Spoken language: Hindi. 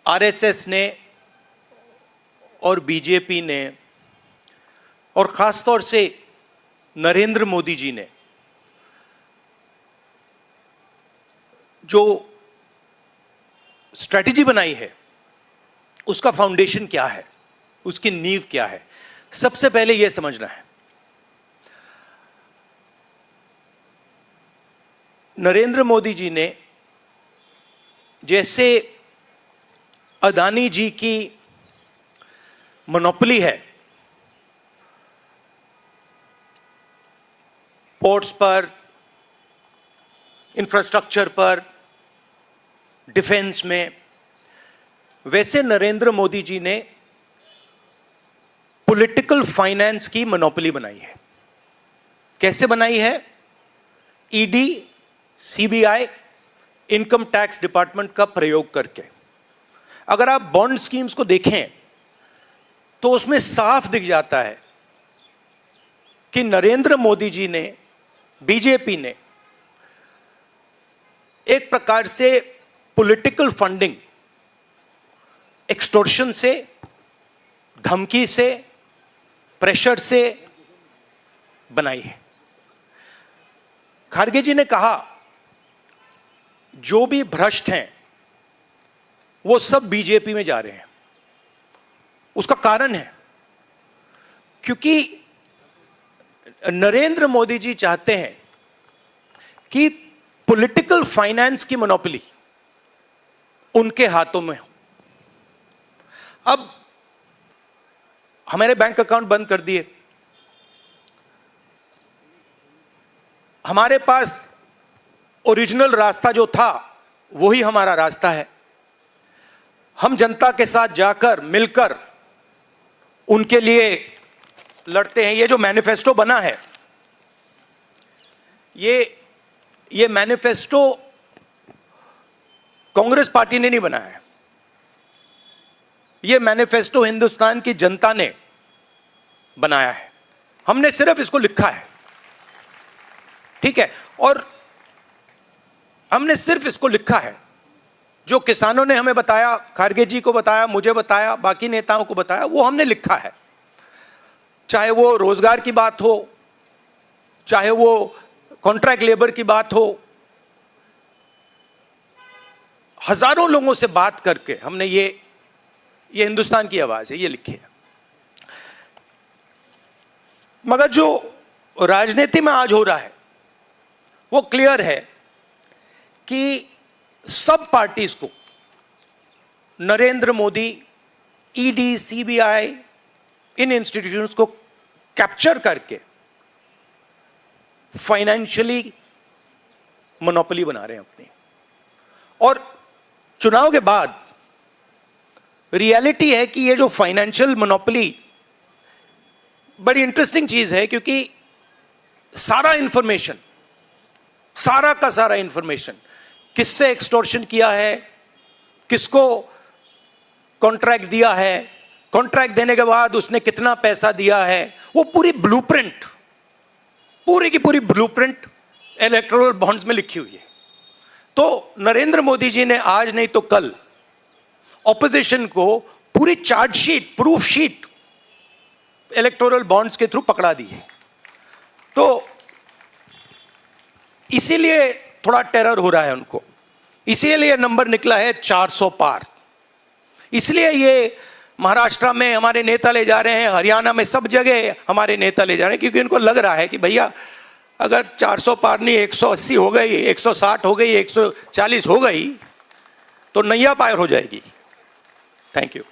आरएसएस ने और बीजेपी ने और खास तौर से नरेंद्र मोदी जी ने जो स्ट्रैटेजी बनाई है उसका फाउंडेशन क्या है, उसकी नींव क्या है, सबसे पहले यह समझना है। नरेंद्र मोदी जी ने जैसे अदानी जी की मोनोपोली है पोर्ट्स पर, इंफ्रास्ट्रक्चर पर, डिफेंस में, वैसे नरेंद्र मोदी जी ने पॉलिटिकल फाइनेंस की मोनोपोली बनाई है। कैसे बनाई है? ED, CBI, income tax department का प्रयोग करके। अगर आप बॉन्ड स्कीम्स को देखें तो उसमें साफ दिख जाता है कि नरेंद्र मोदी जी ने, बीजेपी ने एक प्रकार से पॉलिटिकल फंडिंग एक्सटॉर्शन से, धमकी से, प्रेशर से बनाई है। खारगे जी ने कहा जो भी भ्रष्ट हैं वो सब बीजेपी में जा रहे हैं। उसका कारण है क्योंकि नरेंद्र मोदी जी चाहते हैं कि पॉलिटिकल फाइनेंस की मोनोपोली उनके हाथों में हो। अब हमारे बैंक अकाउंट बंद कर दिए, हमारे पास ओरिजिनल रास्ता जो था वही हमारा रास्ता है। हम जनता के साथ जाकर मिलकर उनके लिए लड़ते हैं। ये जो मैनिफेस्टो बना है, ये मैनिफेस्टो कांग्रेस पार्टी ने नहीं बनाया है। ये मैनिफेस्टो हिंदुस्तान की जनता ने बनाया है। हमने सिर्फ इसको लिखा है, ठीक है? और हमने सिर्फ इसको लिखा है। जो किसानों ने हमें बताया, खारगे जी को बताया, मुझे बताया, बाकी नेताओं को बताया, वो हमने लिखा है। चाहे वो रोजगार की बात हो, चाहे वो कॉन्ट्रैक्ट लेबर की बात हो, हजारों लोगों से बात करके हमने ये हिंदुस्तान की आवाज है, ये लिखी है। मगर जो राजनीति में आज हो रहा है वो क्लियर है कि सब पार्टीज को नरेंद्र मोदी, ईडी, सीबीआई, इन इंस्टीट्यूशंस को कैप्चर करके फाइनेंशियली मोनोपोली बना रहे हैं अपनी। और चुनाव के बाद रियलिटी है कि ये जो फाइनेंशियल मोनोपोली बड़ी इंटरेस्टिंग चीज है, क्योंकि सारा इंफॉर्मेशन, सारा का सारा इंफॉर्मेशन, किससे एक्सटॉर्शन किया है, किसको कॉन्ट्रैक्ट दिया है, कॉन्ट्रैक्ट देने के बाद उसने कितना पैसा दिया है, वो पूरी ब्लूप्रिंट, पूरी की पूरी ब्लूप्रिंट इलेक्टोरल बॉन्ड्स में लिखी हुई है। तो नरेंद्र मोदी जी ने आज नहीं तो कल ऑपोजिशन को पूरी chargesheet, proof sheet electoral bonds के थ्रू पकड़ा दी है। तो इसीलिए थोड़ा टेरर हो रहा है उनको, इसीलिए नंबर निकला है 400 पार। इसलिए ये महाराष्ट्र में हमारे नेता ले जा रहे हैं, हरियाणा में सब जगह हमारे नेता ले जा रहे हैं, क्योंकि इनको लग रहा है कि भैया अगर 400 पार नहीं 180 हो गई, 160 हो गई, 140 हो गई तो नैया पार हो जाएगी। Thank you.